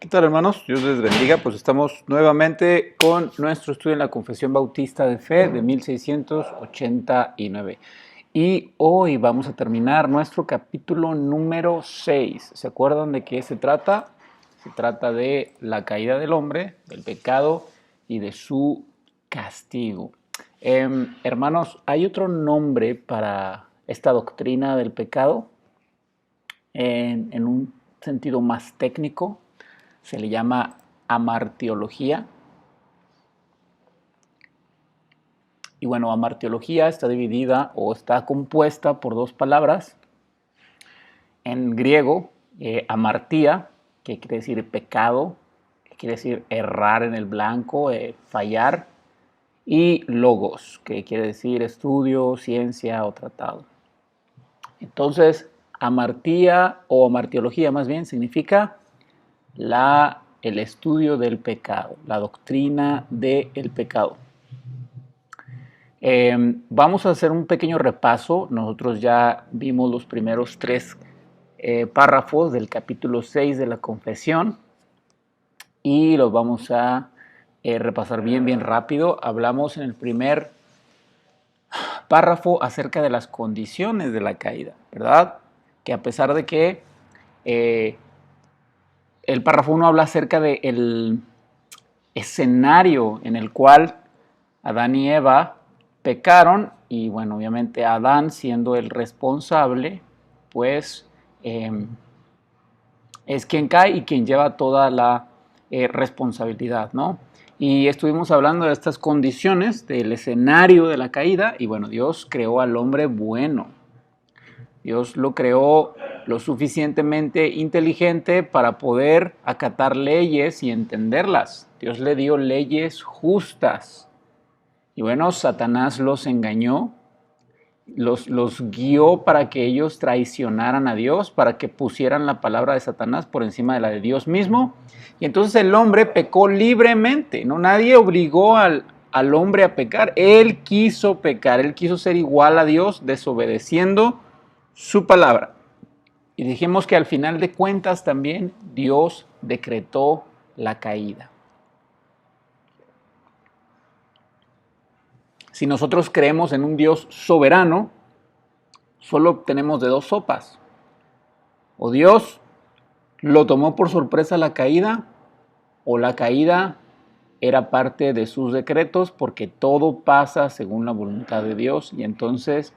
¿Qué tal, hermanos? Dios les bendiga. Pues estamos nuevamente con nuestro estudio en la Confesión Bautista de Fe de 1689. Y hoy vamos a terminar nuestro capítulo número 6. ¿Se acuerdan de qué se trata? Se trata de la caída del hombre, del pecado y de su castigo. Hermanos, ¿hay otro nombre para esta doctrina del pecado? En un sentido más técnico, se le llama amartiología. Y bueno, amartiología está dividida o está compuesta por dos palabras. En griego, amartía, que quiere decir pecado, que quiere decir errar en el blanco, fallar, y logos, que quiere decir estudio, ciencia o tratado. Entonces, amartía o amartiología más bien significa el estudio del pecado, la doctrina del pecado. Vamos a hacer un pequeño repaso. Nosotros ya vimos los primeros tres párrafos del capítulo 6 de la Confesión y los vamos a repasar bien rápido. Hablamos en el primer párrafo acerca de las condiciones de la caída, ¿verdad? Que a pesar de que el párrafo 1 habla acerca del escenario en el cual Adán y Eva pecaron y bueno, obviamente Adán siendo el responsable, pues es quien cae y quien lleva toda la responsabilidad, ¿no? Y estuvimos hablando de estas condiciones del escenario de la caída y bueno, Dios creó al hombre bueno. Dios lo creó lo suficientemente inteligente para poder acatar leyes y entenderlas. Dios le dio leyes justas. Y bueno, Satanás los engañó, los guió para que ellos traicionaran a Dios, para que pusieran la palabra de Satanás por encima de la de Dios mismo. Y entonces el hombre pecó libremente, ¿no? Nadie obligó al hombre a pecar. Él quiso pecar, él quiso ser igual a Dios, desobedeciendo su palabra. Y dijimos que al final de cuentas también Dios decretó la caída. Si nosotros creemos en un Dios soberano, solo tenemos de dos sopas. O Dios lo tomó por sorpresa la caída, o la caída era parte de sus decretos, porque todo pasa según la voluntad de Dios. Y entonces,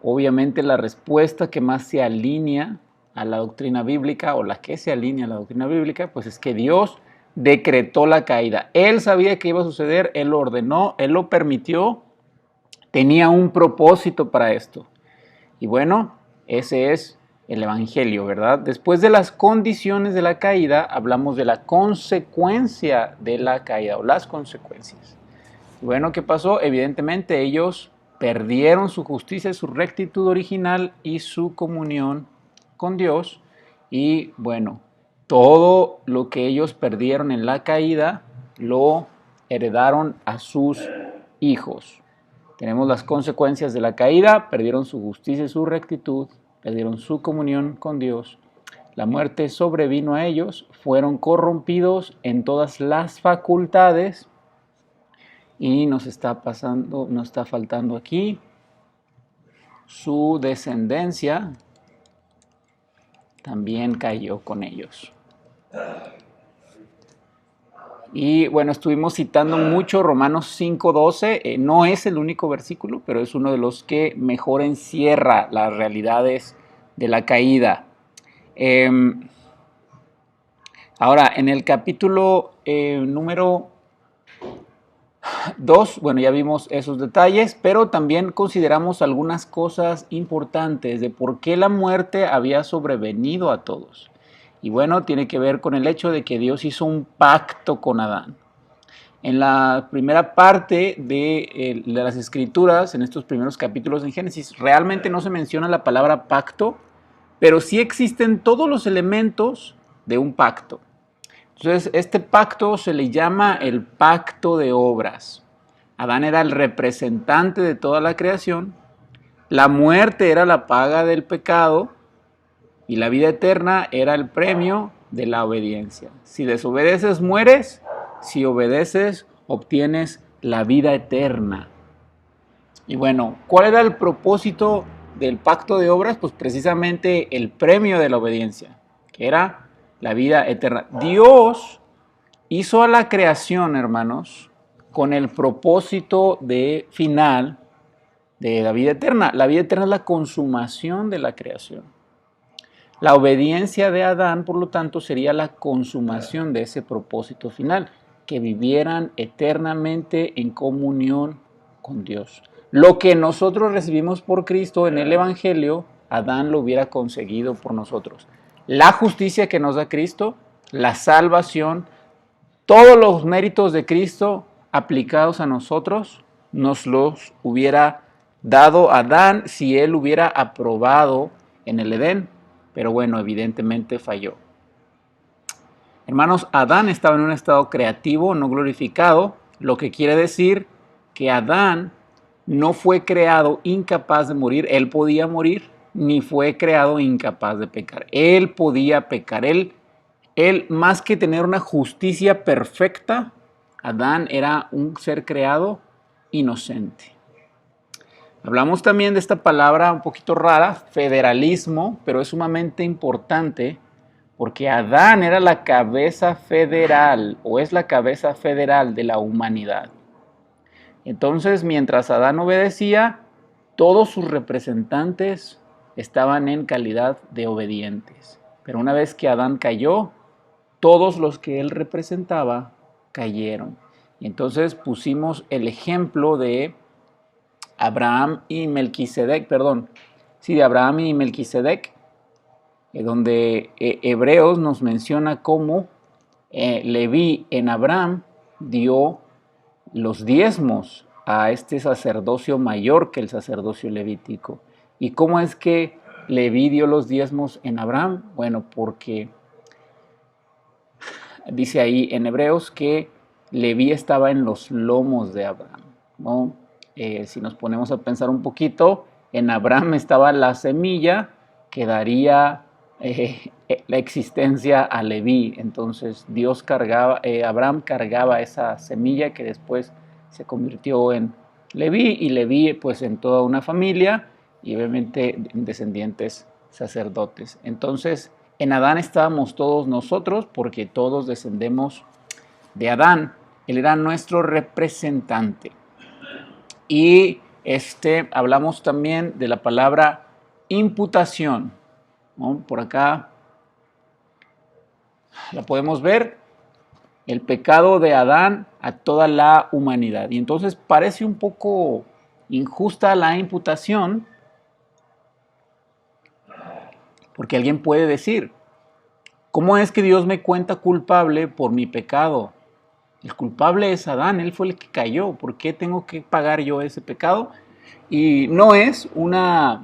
obviamente, la respuesta que más se alinea a la doctrina bíblica, o la que se alinea a la doctrina bíblica, pues es que Dios decretó la caída. Él sabía que iba a suceder, Él lo ordenó, Él lo permitió, tenía un propósito para esto. Y bueno, ese es el Evangelio, ¿verdad? Después de las condiciones de la caída, hablamos de la consecuencia de la caída o las consecuencias. Y bueno, ¿qué pasó? Evidentemente ellos perdieron su justicia, su rectitud original y su comunión con Dios. Y bueno, todo lo que ellos perdieron en la caída lo heredaron a sus hijos. Tenemos las consecuencias de la caída: perdieron su justicia y su rectitud, perdieron su comunión con Dios. La muerte sobrevino a ellos, fueron corrompidos en todas las facultades y nos está faltando aquí su descendencia también cayó con ellos. Y bueno, estuvimos citando mucho Romanos 5:12, no es el único versículo, pero es uno de los que mejor encierra las realidades de la caída. Ahora, en el capítulo número 2, bueno, ya vimos esos detalles, pero también consideramos algunas cosas importantes de por qué la muerte había sobrevenido a todos. Y bueno, tiene que ver con el hecho de que Dios hizo un pacto con Adán. En la primera parte de las Escrituras, en estos primeros capítulos en Génesis, realmente no se menciona la palabra pacto, pero sí existen todos los elementos de un pacto. Entonces, este pacto se le llama el pacto de obras. Adán era el representante de toda la creación, la muerte era la paga del pecado y la vida eterna era el premio de la obediencia. Si desobedeces, mueres. Si obedeces, obtienes la vida eterna. Y bueno, ¿cuál era el propósito del pacto de obras? Pues precisamente el premio de la obediencia, que era la vida eterna. Dios hizo a la creación, hermanos, con el propósito de final de la vida eterna. La vida eterna es la consumación de la creación. La obediencia de Adán, por lo tanto, sería la consumación de ese propósito final, que vivieran eternamente en comunión con Dios. Lo que nosotros recibimos por Cristo en el Evangelio, Adán lo hubiera conseguido por nosotros. La justicia que nos da Cristo, la salvación, todos los méritos de Cristo aplicados a nosotros, nos los hubiera dado Adán si él hubiera aprobado en el Edén. Pero bueno, evidentemente falló. Hermanos, Adán estaba en un estado creativo, no glorificado, lo que quiere decir que Adán no fue creado incapaz de morir, él podía morir, ni fue creado incapaz de pecar. Él podía pecar, él más que tener una justicia perfecta, Adán era un ser creado inocente. Hablamos también de esta palabra un poquito rara, federalismo, pero es sumamente importante porque Adán era la cabeza federal o es la cabeza federal de la humanidad. Entonces, mientras Adán obedecía, todos sus representantes estaban en calidad de obedientes. Pero una vez que Adán cayó, todos los que él representaba cayeron. Y entonces pusimos el ejemplo de Abraham y Melquisedec, de Abraham y Melquisedec, donde Hebreos nos menciona cómo Leví en Abraham dio los diezmos a este sacerdocio mayor que el sacerdocio levítico. ¿Y cómo es que Leví dio los diezmos en Abraham? Bueno, porque dice ahí en Hebreos que Leví estaba en los lomos de Abraham, ¿no? Si nos ponemos a pensar un poquito, en Abraham estaba la semilla que daría la existencia a Leví. Entonces Abraham cargaba esa semilla que después se convirtió en Leví, y Leví pues en toda una familia y obviamente descendientes sacerdotes. Entonces en Adán estábamos todos nosotros porque todos descendemos de Adán. Él era nuestro representante. Y hablamos también de la palabra imputación, ¿no? Por acá la podemos ver, el pecado de Adán a toda la humanidad. Y entonces parece un poco injusta la imputación, porque alguien puede decir, ¿cómo es que Dios me cuenta culpable por mi pecado? El culpable es Adán, él fue el que cayó. ¿Por qué tengo que pagar yo ese pecado? Y no es una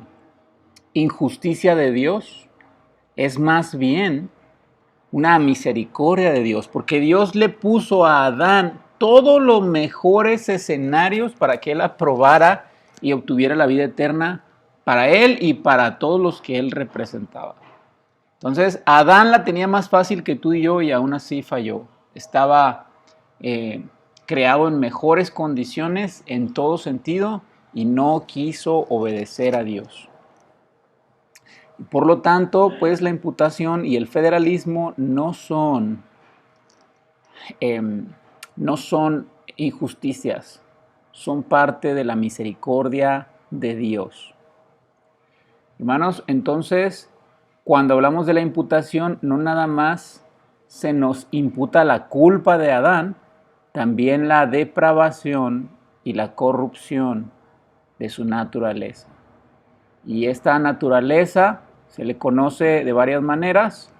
injusticia de Dios, es más bien una misericordia de Dios, porque Dios le puso a Adán todos los mejores escenarios para que él aprobara y obtuviera la vida eterna para él y para todos los que él representaba. Entonces, Adán la tenía más fácil que tú y yo y aún así falló. Estaba creado en mejores condiciones en todo sentido y no quiso obedecer a Dios. Por lo tanto, pues la imputación y el federalismo no son injusticias, son parte de la misericordia de Dios. Hermanos, entonces, cuando hablamos de la imputación, no nada más se nos imputa la culpa de Adán, también la depravación y la corrupción de su naturaleza. Y esta naturaleza se le conoce de varias maneras: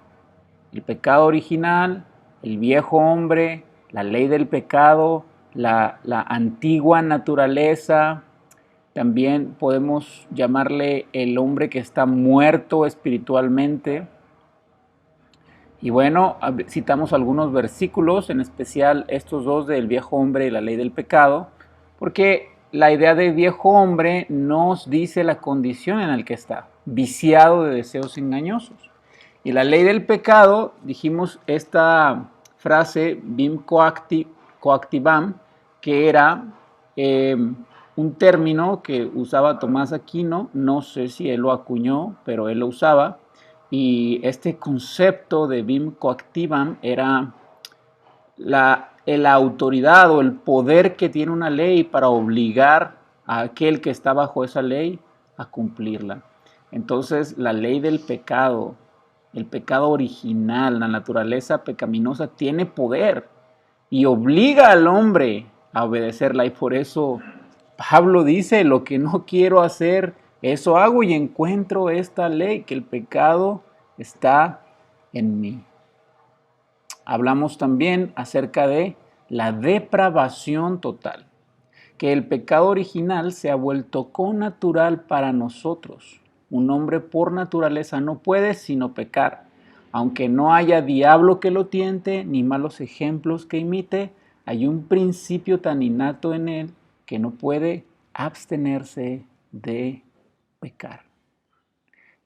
el pecado original, el viejo hombre, la ley del pecado, la antigua naturaleza. También podemos llamarle el hombre que está muerto espiritualmente. Y bueno, citamos algunos versículos, en especial estos dos del viejo hombre y la ley del pecado, porque la idea de viejo hombre nos dice la condición en la que está, viciado de deseos engañosos. Y la ley del pecado, dijimos esta frase, bim coactivam, que era un término que usaba Tomás Aquino, no sé si él lo acuñó, pero él lo usaba, y este concepto de bim coactivam era la autoridad o el poder que tiene una ley para obligar a aquel que está bajo esa ley a cumplirla. Entonces, la ley del pecado, el pecado original, la naturaleza pecaminosa, tiene poder y obliga al hombre a obedecerla. Y por eso Pablo dice, lo que no quiero hacer, eso hago y encuentro esta ley, que el pecado está en mí. Hablamos también acerca de la depravación total, que el pecado original se ha vuelto connatural para nosotros. Un hombre por naturaleza no puede sino pecar. Aunque no haya diablo que lo tiente, ni malos ejemplos que imite, hay un principio tan innato en él que no puede abstenerse de pecar.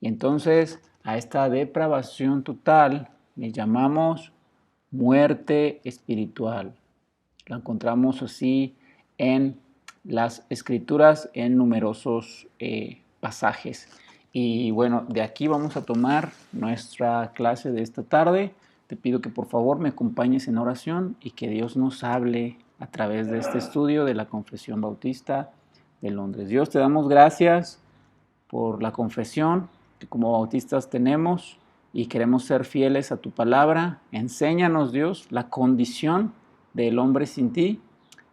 Y entonces a esta depravación total le llamamos muerte espiritual. La encontramos así en las escrituras en numerosos pasajes. Y bueno, de aquí vamos a tomar nuestra clase de esta tarde. Te pido que por favor me acompañes en oración y que Dios nos hable a través de este estudio de la Confesión Bautista de Londres. Dios, te damos gracias por la confesión que como bautistas tenemos y queremos ser fieles a tu palabra. Enséñanos, Dios, la condición del hombre sin ti,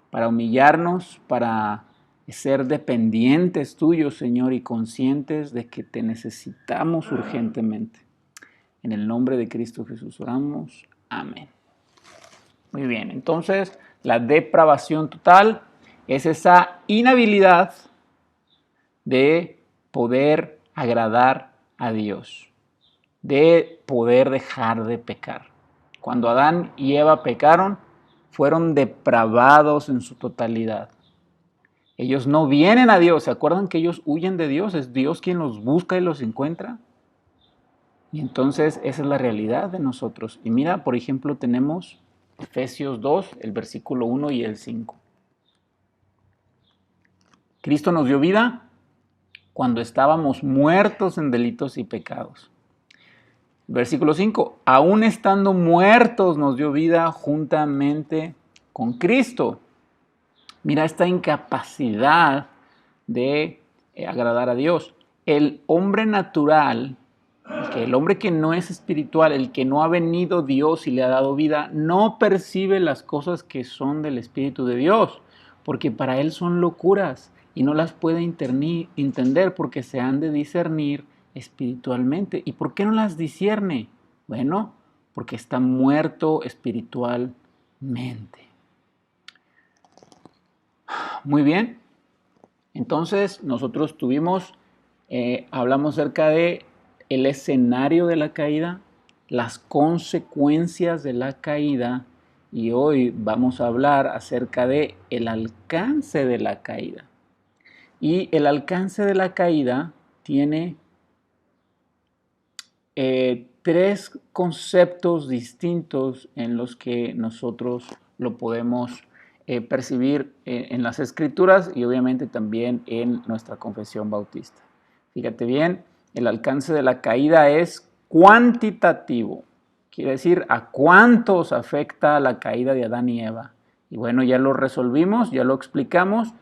para humillarnos, para ser dependientes tuyos, Señor, y conscientes de que te necesitamos urgentemente. En el nombre de Cristo Jesús oramos. Amén. Muy bien, entonces la depravación total es esa inhabilidad de poder agradar a Dios, de poder dejar de pecar. Cuando Adán y Eva pecaron, fueron depravados en su totalidad. Ellos no vienen a Dios. ¿Se acuerdan que ellos huyen de Dios? Es Dios quien los busca y los encuentra. Y entonces esa es la realidad de nosotros. Y mira, por ejemplo, tenemos Efesios 2, el versículo 1 y el 5. Cristo nos dio vida cuando estábamos muertos en delitos y pecados. Versículo 5, aún estando muertos nos dio vida juntamente con Cristo. Mira esta incapacidad de agradar a Dios. El hombre natural, el hombre que no es espiritual, el que no ha venido Dios y le ha dado vida, no percibe las cosas que son del Espíritu de Dios, porque para él son locuras y no las puede entender porque se han de discernir espiritualmente. ¿Y por qué no las discierne? Bueno, porque está muerto espiritualmente. Muy bien, entonces nosotros hablamos acerca de el escenario de la caída, las consecuencias de la caída, y hoy vamos a hablar acerca de el alcance de la caída. Y el alcance de la caída tiene tres conceptos distintos en los que nosotros lo podemos percibir en las escrituras y obviamente también en nuestra confesión bautista. Fíjate bien, el alcance de la caída es cuantitativo, quiere decir a cuántos afecta la caída de Adán y Eva. Y bueno, ya lo resolvimos, ya lo explicamos,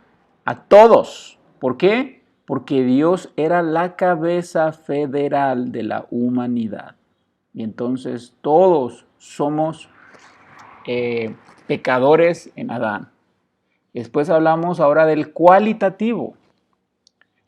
a todos. ¿Por qué? Porque Dios era la cabeza federal de la humanidad. Y entonces todos somos pecadores en Adán. Después hablamos ahora del cualitativo,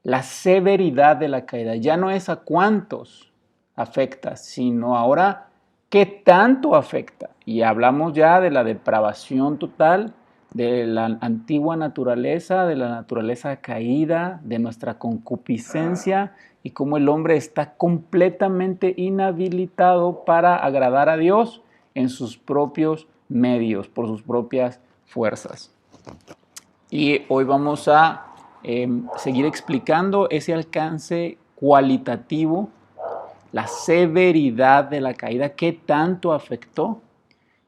la severidad de la caída. Ya no es a cuántos afecta, sino ahora qué tanto afecta. Y hablamos ya de la depravación total, de la antigua naturaleza, de la naturaleza caída, de nuestra concupiscencia y cómo el hombre está completamente inhabilitado para agradar a Dios en sus propios medios, por sus propias fuerzas. Y hoy vamos a seguir explicando ese alcance cualitativo la severidad de la caída, qué tanto afectó.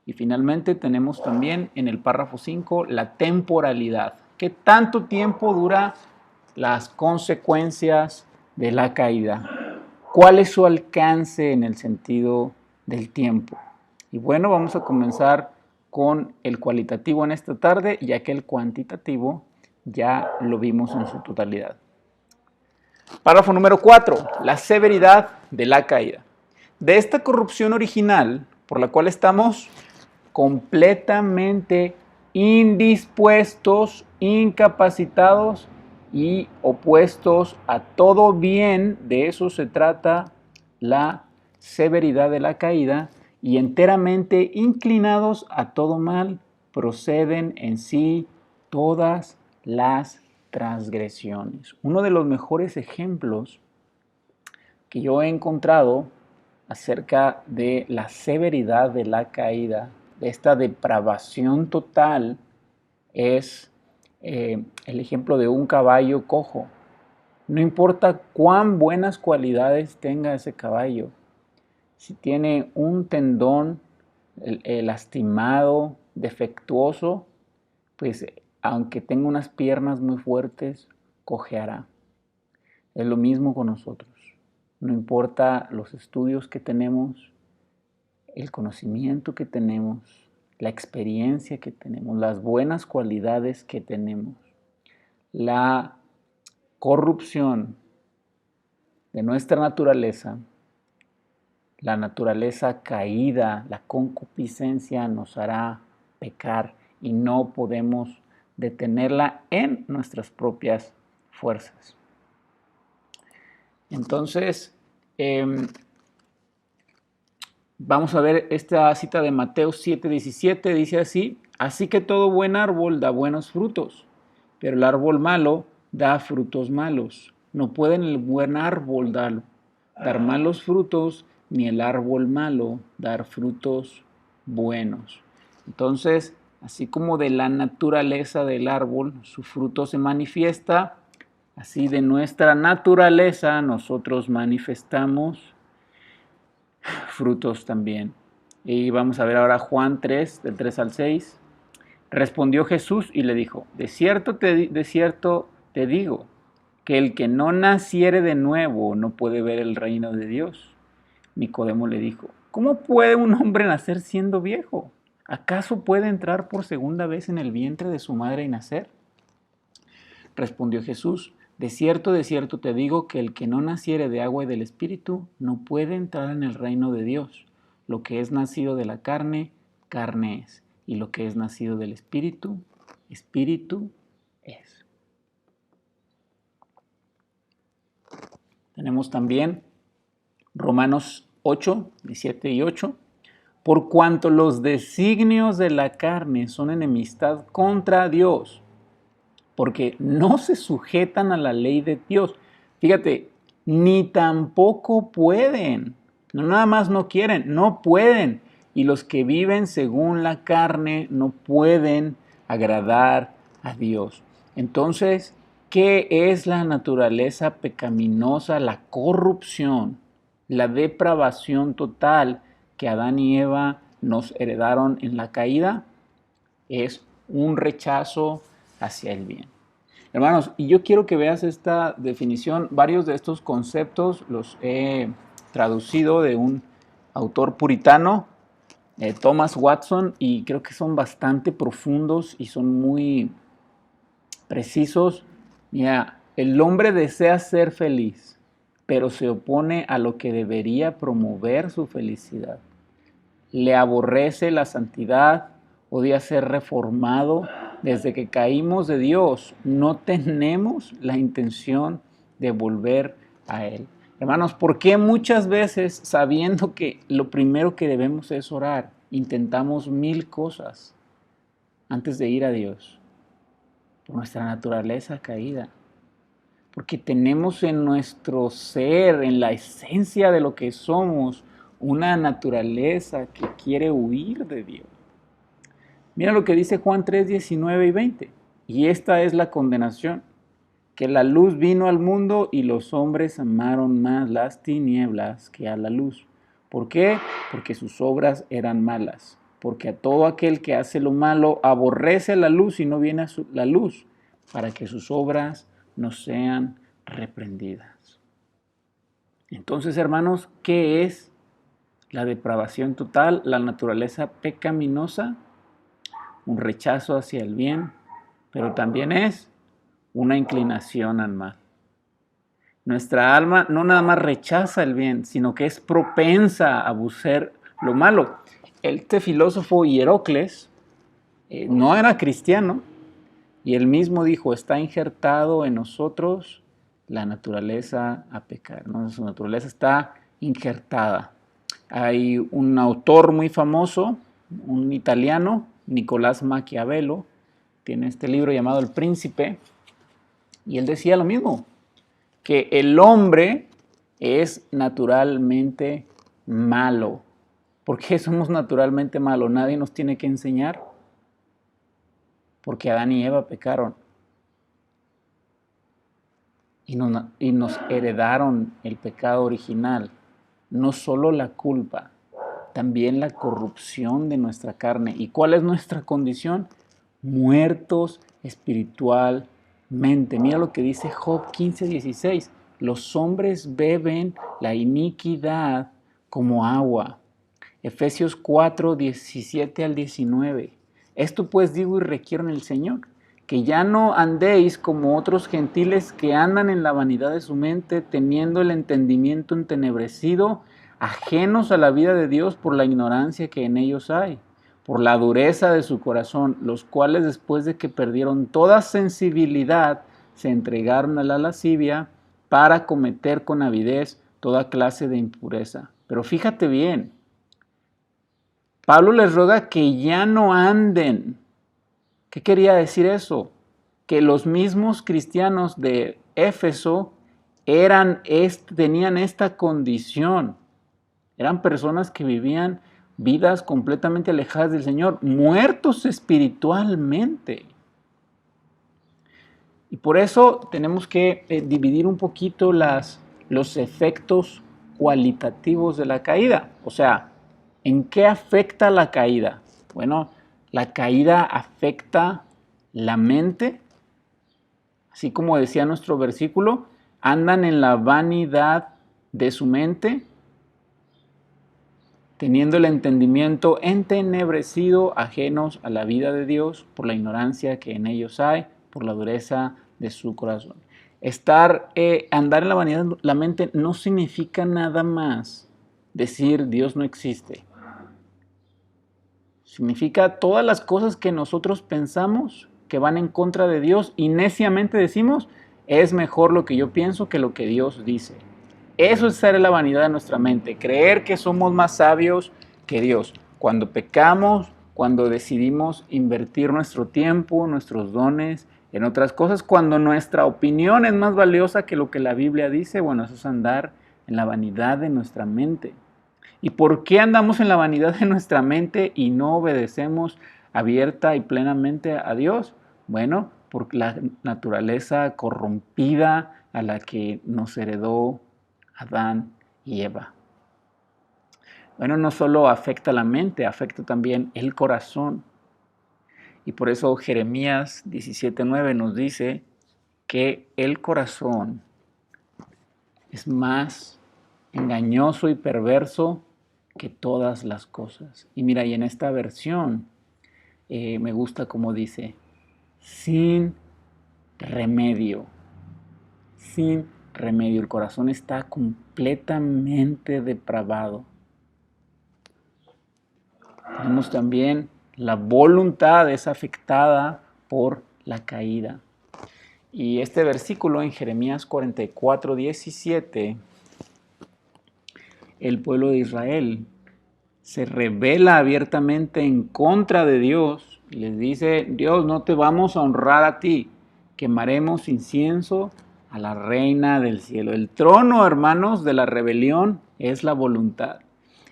Y finalmente tenemos también en el párrafo 5 la temporalidad, qué tanto tiempo dura las consecuencias de la caída, cuál es su alcance en el sentido del tiempo. Y bueno, vamos a comenzar con el cualitativo en esta tarde, ya que el cuantitativo ya lo vimos en su totalidad. Párrafo número 4, la severidad de la caída. De esta corrupción original, por la cual estamos completamente indispuestos, incapacitados y opuestos a todo bien, de eso se trata la severidad de la caída, y enteramente inclinados a todo mal, proceden en sí todas las transgresiones. Uno de los mejores ejemplos que yo he encontrado acerca de la severidad de la caída, de esta depravación total, es el ejemplo de un caballo cojo. No importa cuán buenas cualidades tenga ese caballo, si tiene un tendón lastimado, defectuoso, pues aunque tenga unas piernas muy fuertes, cojeará. Es lo mismo con nosotros. No importa los estudios que tenemos, el conocimiento que tenemos, la experiencia que tenemos, las buenas cualidades que tenemos, la corrupción de nuestra naturaleza, la naturaleza caída, la concupiscencia nos hará pecar y no podemos detenerla en nuestras propias fuerzas. Entonces, vamos a ver esta cita de Mateo 7:17, dice así: así que todo buen árbol da buenos frutos, pero el árbol malo da frutos malos. No puede el buen árbol dar malos frutos, ni el árbol malo dar frutos buenos. Entonces, así como de la naturaleza del árbol su fruto se manifiesta, así de nuestra naturaleza nosotros manifestamos frutos también. Y vamos a ver ahora Juan 3, del 3 al 6. Respondió Jesús y le dijo: de cierto te digo, que el que no naciere de nuevo no puede ver el reino de Dios. Nicodemo le dijo: ¿cómo puede un hombre nacer siendo viejo? ¿Acaso puede entrar por segunda vez en el vientre de su madre y nacer? Respondió Jesús: de cierto te digo, que el que no naciere de agua y del Espíritu no puede entrar en el reino de Dios. Lo que es nacido de la carne, carne es, y lo que es nacido del Espíritu, Espíritu es. Tenemos también Romanos 8, 17 y 8. Por cuanto los designios de la carne son enemistad contra Dios, porque no se sujetan a la ley de Dios. Fíjate, ni tampoco pueden. No nada más no quieren, no pueden. Y los que viven según la carne no pueden agradar a Dios. Entonces, ¿qué es la naturaleza pecaminosa? La corrupción, la depravación total que Adán y Eva nos heredaron en la caída, es un rechazo hacia el bien. Hermanos, y yo quiero que veas esta definición. Varios de estos conceptos los he traducido de un autor puritano, Thomas Watson, y creo que son bastante profundos y son muy precisos. Mira, el hombre desea ser feliz, pero se opone a lo que debería promover su felicidad. Le aborrece la santidad, odia ser reformado. Desde que caímos de Dios, no tenemos la intención de volver a Él. Hermanos, ¿por qué muchas veces, sabiendo que lo primero que debemos es orar, intentamos 1000 cosas antes de ir a Dios? Por nuestra naturaleza caída. Porque tenemos en nuestro ser, en la esencia de lo que somos, una naturaleza que quiere huir de Dios. Mira lo que dice Juan 3, 19 y 20. Y esta es la condenación: que la luz vino al mundo y los hombres amaron más las tinieblas que a la luz. ¿Por qué? Porque sus obras eran malas. Porque a todo aquel que hace lo malo aborrece la luz y no viene a la luz, para que sus obras no sean reprendidas. Entonces, hermanos, ¿qué es la depravación total? La naturaleza pecaminosa, un rechazo hacia el bien, pero también es una inclinación al mal. Nuestra alma no nada más rechaza el bien, sino que es propensa a buscar lo malo. Este filósofo Hierocles no era cristiano y él mismo dijo, está injertado en nosotros la naturaleza a pecar, ¿no? Su naturaleza está injertada. Hay un autor muy famoso, un italiano, Nicolás Maquiavelo, tiene este libro llamado El Príncipe, y él decía lo mismo, que el hombre es naturalmente malo. ¿Por qué somos naturalmente malos? Nadie nos tiene que enseñar. Porque Adán y Eva pecaron. Y nos heredaron el pecado original. No solo la culpa, también la corrupción de nuestra carne. ¿Y cuál es nuestra condición? Muertos espiritualmente. Mira lo que dice Job 15:16. Los hombres beben la iniquidad como agua. Efesios 4:17 al 19. Esto pues digo y requiero en el Señor, que ya no andéis como otros gentiles que andan en la vanidad de su mente, teniendo el entendimiento entenebrecido, ajenos a la vida de Dios por la ignorancia que en ellos hay, por la dureza de su corazón, los cuales después de que perdieron toda sensibilidad, se entregaron a la lascivia para cometer con avidez toda clase de impureza. Pero fíjate bien, Pablo les ruega que ya no anden. ¿Qué quería decir eso? Que los mismos cristianos de Éfeso tenían esta condición. Eran personas que vivían vidas completamente alejadas del Señor, muertos espiritualmente. Y por eso tenemos que dividir un poquito los efectos cualitativos de la caída. O sea, ¿en qué afecta la caída? Bueno, la caída afecta la mente, así como decía nuestro versículo, andan en la vanidad de su mente, teniendo el entendimiento entenebrecido, ajenos a la vida de Dios por la ignorancia que en ellos hay, por la dureza de su corazón. Andar en la vanidad de la mente no significa nada más decir Dios no existe. Significa todas las cosas que nosotros pensamos que van en contra de Dios y neciamente decimos, es mejor lo que yo pienso que lo que Dios dice. Eso es ser la vanidad de nuestra mente, creer que somos más sabios que Dios. Cuando pecamos, cuando decidimos invertir nuestro tiempo, nuestros dones en otras cosas, cuando nuestra opinión es más valiosa que lo que la Biblia dice, bueno, eso es andar en la vanidad de nuestra mente. ¿Y por qué andamos en la vanidad de nuestra mente y no obedecemos abierta y plenamente a Dios? Bueno, por la naturaleza corrompida a la que nos heredó Adán y Eva. Bueno, no solo afecta la mente, afecta también el corazón. Y por eso Jeremías 17:9 nos dice que el corazón es más engañoso y perverso que todas las cosas. Y mira, y en esta versión me gusta como dice, sin remedio, sin remedio. El corazón está completamente depravado. Tenemos también la voluntad es afectada por la caída. Y este versículo en Jeremías 44:17, el pueblo de Israel se revela abiertamente en contra de Dios y les dice, Dios, no te vamos a honrar a ti, quemaremos incienso a la reina del cielo. El trono, hermanos, de la rebelión es la voluntad.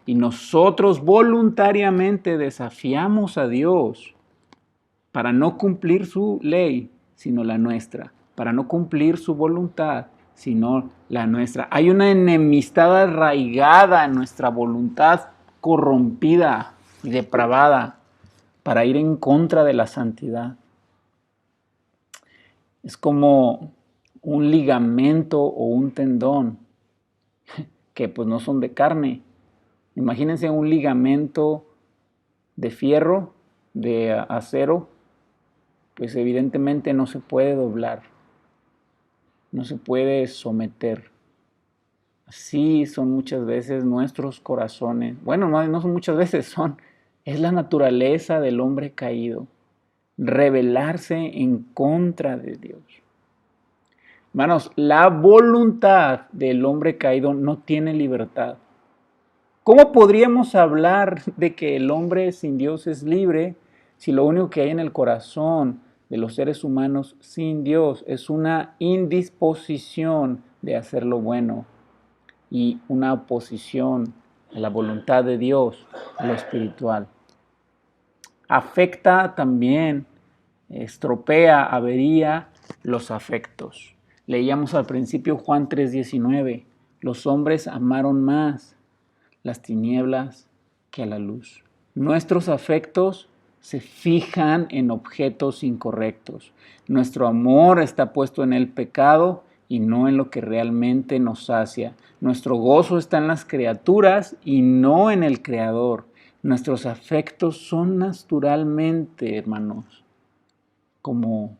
Y nosotros voluntariamente desafiamos a Dios para no cumplir su ley, sino la nuestra, para no cumplir su voluntad, sino la nuestra. Hay una enemistad arraigada en nuestra voluntad corrompida y depravada para ir en contra de la santidad. Es como un ligamento o un tendón que pues no son de carne. Imagínense un ligamento de fierro, de acero, pues evidentemente no se puede doblar, no se puede someter. Así son muchas veces nuestros corazones. Bueno, no son muchas veces, es la naturaleza del hombre caído, rebelarse en contra de Dios. Hermanos, la voluntad del hombre caído no tiene libertad. ¿Cómo podríamos hablar de que el hombre sin Dios es libre si lo único que hay en el corazón de los seres humanos sin Dios es una indisposición de hacer lo bueno y una oposición a la voluntad de Dios, a lo espiritual? Afecta también, estropea, avería los afectos. Leíamos al principio Juan 3:19, los hombres amaron más las tinieblas que a la luz. Nuestros afectos se fijan en objetos incorrectos. Nuestro amor está puesto en el pecado y no en lo que realmente nos sacia. Nuestro gozo está en las criaturas y no en el Creador. Nuestros afectos son naturalmente, hermanos, como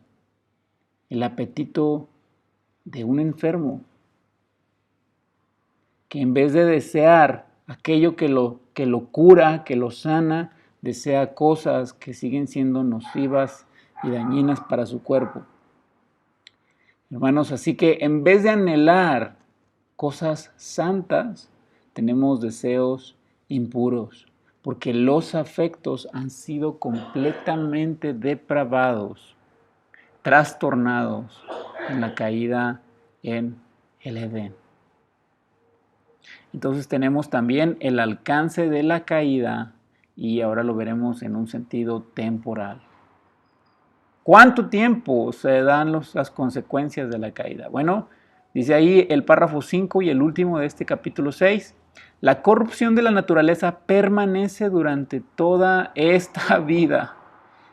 el apetito de un enfermo, que en vez de desear aquello que lo cura, que lo sana, desea cosas que siguen siendo nocivas y dañinas para su cuerpo. Hermanos, así que en vez de anhelar cosas santas, tenemos deseos impuros, porque los afectos han sido completamente depravados, trastornados en la caída en el Edén. Entonces tenemos también el alcance de la caída y ahora lo veremos en un sentido temporal. ¿Cuánto tiempo se dan las consecuencias de la caída? Bueno, dice ahí el párrafo 5 y el último de este capítulo 6. La corrupción de la naturaleza permanece durante toda esta vida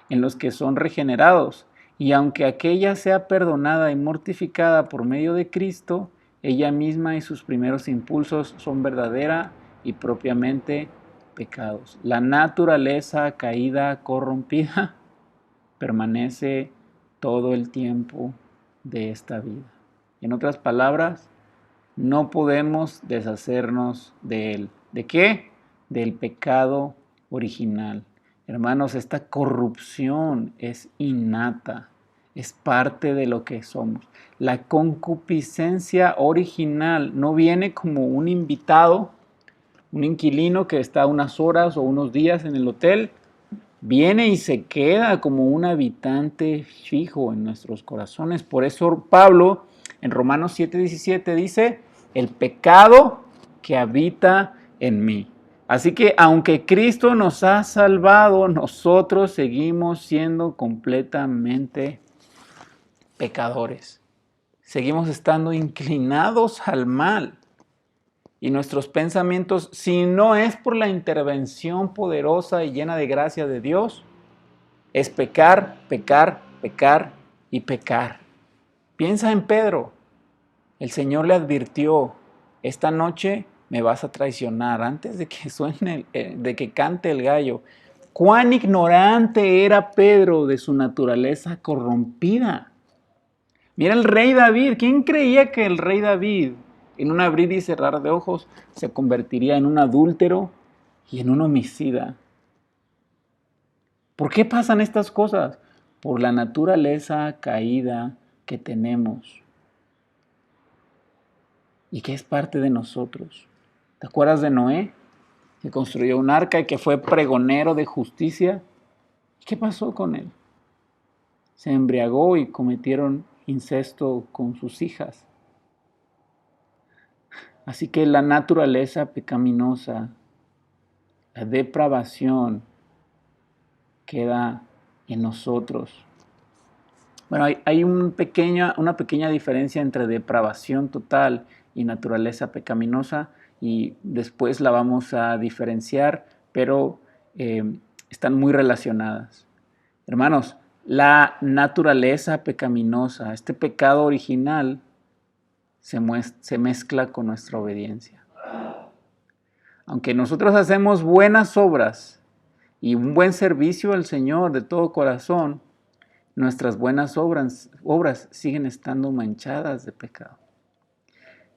en los que son regenerados, y aunque aquella sea perdonada y mortificada por medio de Cristo, ella misma y sus primeros impulsos son verdadera y propiamente pecados. La naturaleza caída, corrompida, permanece todo el tiempo de esta vida. En otras palabras, no podemos deshacernos de él. ¿De qué? Del pecado original. Hermanos, esta corrupción es innata, es parte de lo que somos. La concupiscencia original no viene como un invitado, un inquilino que está unas horas o unos días en el hotel. Viene y se queda como un habitante fijo en nuestros corazones. Por eso Pablo en Romanos 7:17 dice, el pecado que habita en mí. Así que aunque Cristo nos ha salvado, nosotros seguimos siendo completamente pecadores. Seguimos estando inclinados al mal. Y nuestros pensamientos, si no es por la intervención poderosa y llena de gracia de Dios, es pecar, pecar, pecar y pecar. Piensa en Pedro. El Señor le advirtió, esta noche me vas a traicionar antes de que suene, de que cante el gallo. Cuán ignorante era Pedro de su naturaleza corrompida. Mira el rey David. ¿Quién creía que el rey David, en un abrir y cerrar de ojos, se convertiría en un adúltero y en un homicida? ¿Por qué pasan estas cosas? Por la naturaleza caída que tenemos y que es parte de nosotros. ¿Te acuerdas de Noé? Que construyó un arca y que fue pregonero de justicia. ¿Qué pasó con él? Se embriagó y cometieron incesto con sus hijas. Así que la naturaleza pecaminosa, la depravación, queda en nosotros. Bueno, hay una pequeña diferencia entre depravación total y naturaleza pecaminosa y después la vamos a diferenciar, pero están muy relacionadas. Hermanos, la naturaleza pecaminosa, este pecado original, se mezcla con nuestra obediencia. Aunque nosotros hacemos buenas obras y un buen servicio al Señor de todo corazón, nuestras buenas obras siguen estando manchadas de pecado.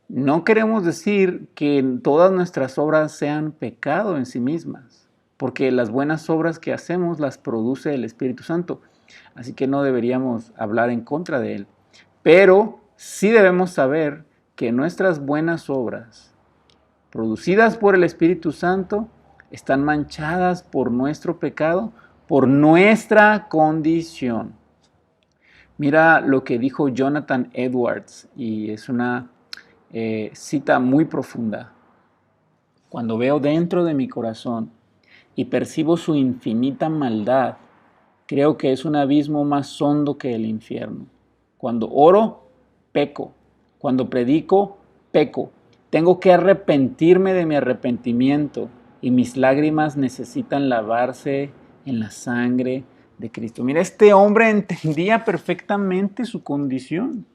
No queremos decir que todas nuestras obras sean pecado en sí mismas, porque las buenas obras que hacemos las produce el Espíritu Santo, así que no deberíamos hablar en contra de él. Pero sí debemos saber que nuestras buenas obras, producidas por el Espíritu Santo, están manchadas por nuestro pecado, por nuestra condición. Mira lo que dijo Jonathan Edwards, y es una cita muy profunda. Cuando veo dentro de mi corazón y percibo su infinita maldad, creo que es un abismo más hondo que el infierno. Cuando oro, peco. Cuando predico, peco. Tengo que arrepentirme de mi arrepentimiento y mis lágrimas necesitan lavarse en la sangre de Cristo. Mira, este hombre entendía perfectamente su condición.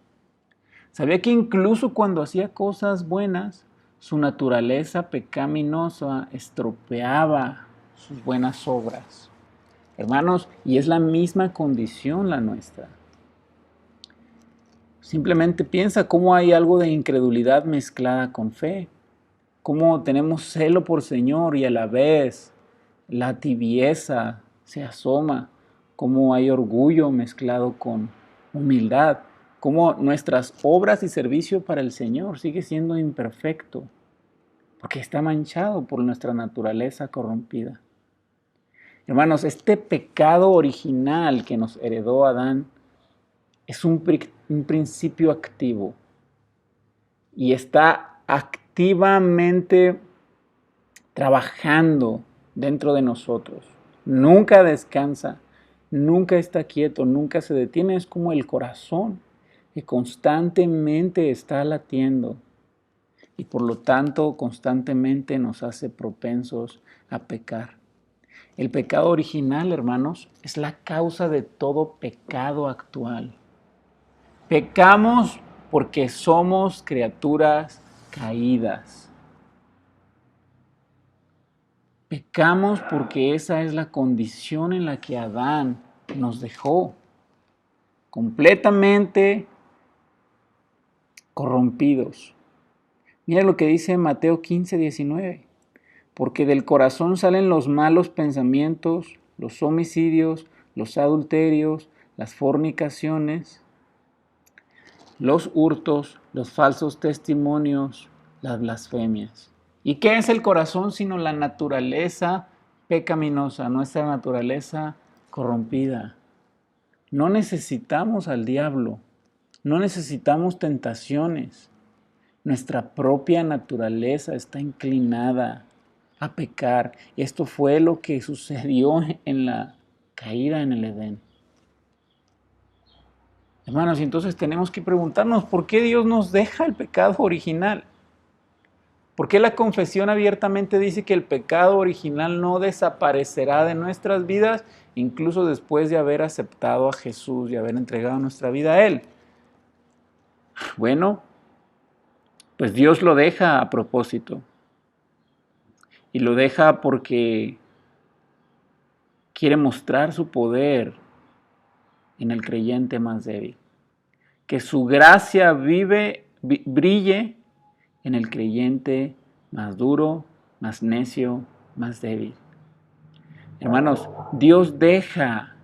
Sabía que incluso cuando hacía cosas buenas, su naturaleza pecaminosa estropeaba sus buenas obras. Hermanos, y es la misma condición la nuestra. Simplemente piensa cómo hay algo de incredulidad mezclada con fe. Cómo tenemos celo por Señor y a la vez la tibieza se asoma. Cómo hay orgullo mezclado con humildad. Cómo nuestras obras y servicio para el Señor sigue siendo imperfecto. Porque está manchado por nuestra naturaleza corrompida. Hermanos, este pecado original que nos heredó Adán es un principio activo y está activamente trabajando dentro de nosotros. Nunca descansa, nunca está quieto, nunca se detiene. Es como el corazón que constantemente está latiendo y por lo tanto constantemente nos hace propensos a pecar. El pecado original, hermanos, es la causa de todo pecado actual. Pecamos porque somos criaturas caídas. Pecamos porque esa es la condición en la que Adán nos dejó, completamente corrompidos. Mira lo que dice Mateo 15:19. Porque del corazón salen los malos pensamientos, los homicidios, los adulterios, las fornicaciones, los hurtos, los falsos testimonios, las blasfemias. ¿Y qué es el corazón sino la naturaleza pecaminosa, nuestra naturaleza corrompida? No necesitamos al diablo, no necesitamos tentaciones. Nuestra propia naturaleza está inclinada a pecar. Esto fue lo que sucedió en la caída en el Edén. Hermanos, y entonces tenemos que preguntarnos, ¿por qué Dios nos deja el pecado original? ¿Por qué la confesión abiertamente dice que el pecado original no desaparecerá de nuestras vidas, incluso después de haber aceptado a Jesús y haber entregado nuestra vida a Él? Bueno, pues Dios lo deja a propósito. Y lo deja porque quiere mostrar su poder en el creyente más débil. Que su gracia brille en el creyente más duro, más necio, más débil. Hermanos, Dios deja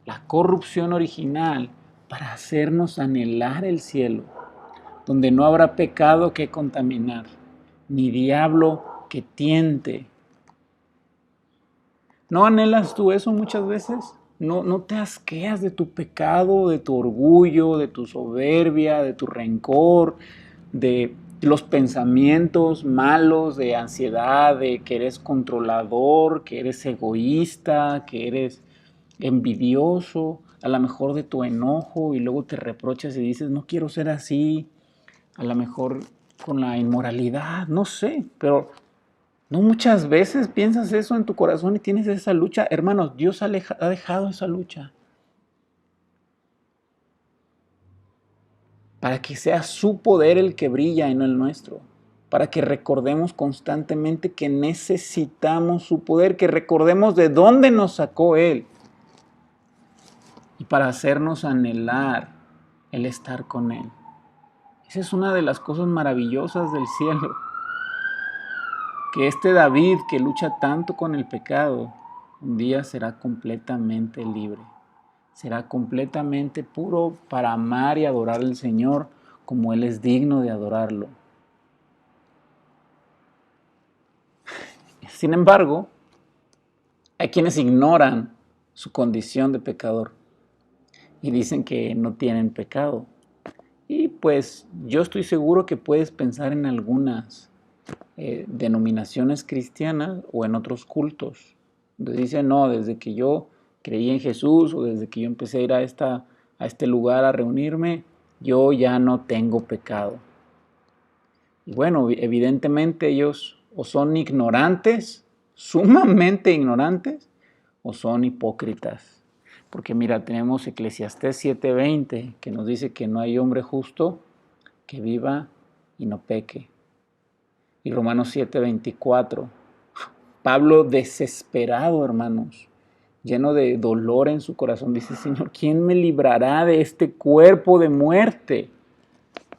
la corrupción original para hacernos anhelar el cielo, donde no habrá pecado que contaminar, ni diablo que tiente. ¿No anhelas tú eso muchas veces? No te asqueas de tu pecado, de tu orgullo, de tu soberbia, de tu rencor, de los pensamientos malos, de ansiedad, de que eres controlador, que eres egoísta, que eres envidioso. a lo mejor de tu enojo y luego te reprochas y dices, no quiero ser así, a lo mejor con la inmoralidad, no sé, pero no muchas veces piensas eso en tu corazón y tienes esa lucha. Hermanos, Dios ha dejado esa lucha para que sea su poder el que brilla y no el nuestro, para que recordemos constantemente que necesitamos su poder, que recordemos de dónde nos sacó Él y para hacernos anhelar el estar con Él. Esa es una de las cosas maravillosas del cielo, que este David que lucha tanto con el pecado, un día será completamente libre. Será completamente puro para amar y adorar al Señor como Él es digno de adorarlo. Sin embargo, hay quienes ignoran su condición de pecador y dicen que no tienen pecado. Y pues yo estoy seguro que puedes pensar en algunas denominaciones cristianas o en otros cultos, donde dicen, no, desde que yo creí en Jesús o desde que yo empecé a ir a este lugar a reunirme, yo ya no tengo pecado. Y bueno, evidentemente ellos o son ignorantes, sumamente ignorantes, o son hipócritas. Porque mira, tenemos Eclesiastés 7:20, que nos dice que no hay hombre justo que viva y no peque. Y Romanos 7:24, Pablo desesperado, hermanos, lleno de dolor en su corazón, dice, Señor, ¿quién me librará de este cuerpo de muerte?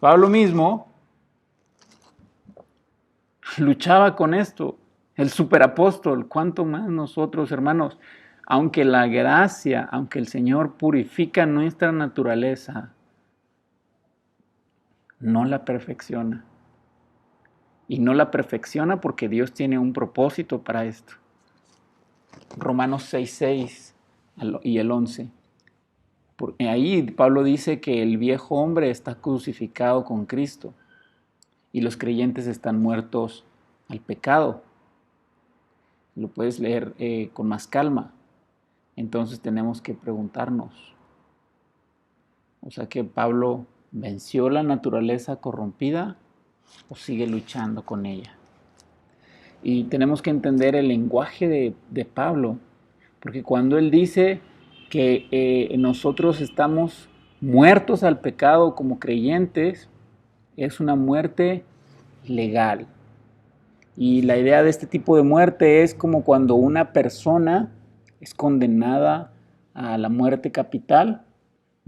Pablo mismo luchaba con esto, el superapóstol, ¿cuánto más nosotros, hermanos? Aunque la gracia, aunque el Señor purifica nuestra naturaleza, no la perfecciona. Y no la perfecciona porque Dios tiene un propósito para esto. Romanos 6:6 y el 11. Ahí Pablo dice que el viejo hombre está crucificado con Cristo y los creyentes están muertos al pecado. Lo puedes leer con más calma. Entonces tenemos que preguntarnos, o sea que Pablo venció la naturaleza corrompida o sigue luchando con ella. Y tenemos que entender el lenguaje de Pablo, porque cuando él dice que nosotros estamos muertos al pecado como creyentes, es una muerte legal. Y la idea de este tipo de muerte es como cuando una persona es condenada a la muerte capital,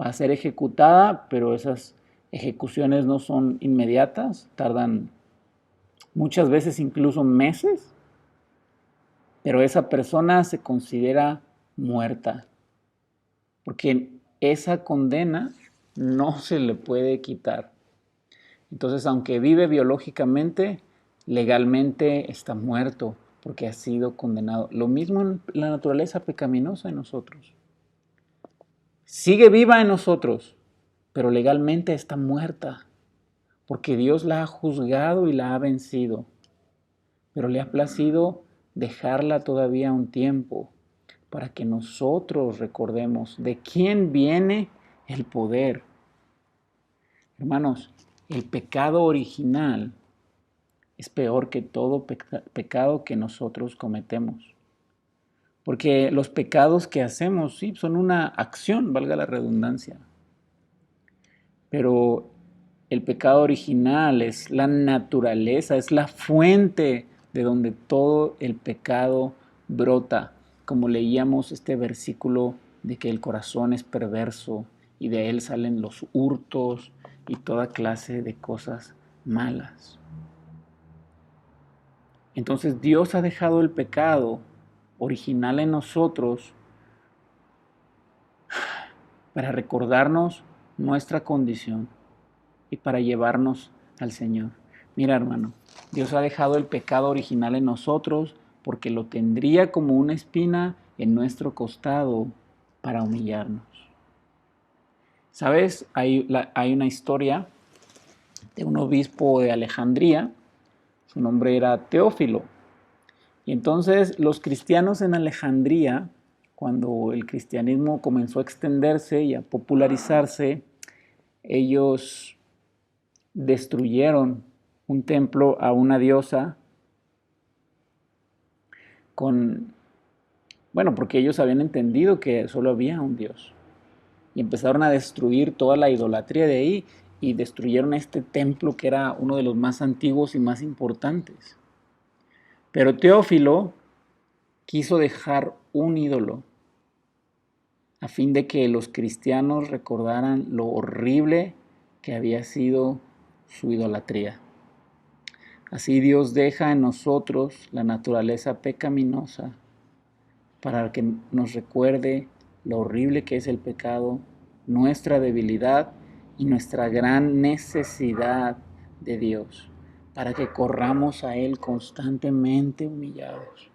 va a ser ejecutada, pero esas ejecuciones no son inmediatas, tardan muchas veces incluso meses, pero esa persona se considera muerta, porque esa condena no se le puede quitar. Entonces, aunque vive biológicamente, legalmente está muerto porque ha sido condenado. Lo mismo en la naturaleza pecaminosa en nosotros. Sigue viva en nosotros, pero legalmente está muerta porque Dios la ha juzgado y la ha vencido. Pero le ha placido dejarla todavía un tiempo para que nosotros recordemos de quién viene el poder. Hermanos, el pecado original es peor que todo pecado que nosotros cometemos. Porque los pecados que hacemos, sí, son una acción, valga la redundancia. Pero el pecado original es la naturaleza, es la fuente de donde todo el pecado brota. Como leíamos este versículo de que el corazón es perverso y de él salen los hurtos y toda clase de cosas malas. Entonces Dios ha dejado el pecado original en nosotros para recordarnos nuestra condición y para llevarnos al Señor. Mira, hermano, Dios ha dejado el pecado original en nosotros porque lo tendría como una espina en nuestro costado para humillarnos. ¿Sabes? Hay una historia de un obispo de Alejandría, su nombre era Teófilo. Y entonces los cristianos en Alejandría, cuando el cristianismo comenzó a extenderse y a popularizarse, ellos destruyeron un templo a una diosa porque ellos habían entendido que solo había un Dios. Y empezaron a destruir toda la idolatría de ahí y destruyeron este templo que era uno de los más antiguos y más importantes. Pero Teófilo quiso dejar un ídolo a fin de que los cristianos recordaran lo horrible que había sido su idolatría. Así Dios deja en nosotros la naturaleza pecaminosa para que nos recuerde lo horrible que es el pecado, nuestra debilidad y nuestra gran necesidad de Dios, para que corramos a Él constantemente humillados.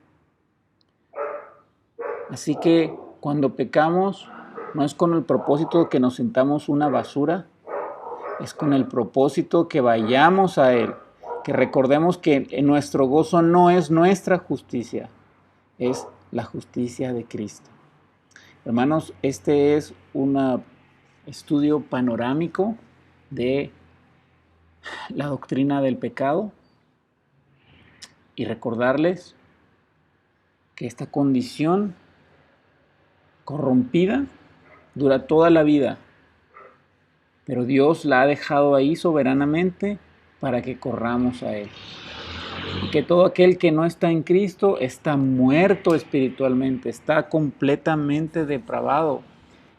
Así que cuando pecamos, no es con el propósito de que nos sintamos una basura, es con el propósito que vayamos a Él, que recordemos que nuestro gozo no es nuestra justicia, es la justicia de Cristo. Hermanos, este es un estudio panorámico de la doctrina del pecado y recordarles que esta condición corrompida dura toda la vida, pero Dios la ha dejado ahí soberanamente para que corramos a Él. Y que todo aquel que no está en Cristo está muerto espiritualmente, está completamente depravado.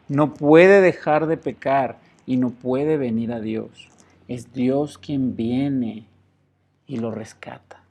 No puede dejar de pecar y no puede venir a Dios. Es Dios quien viene y lo rescata.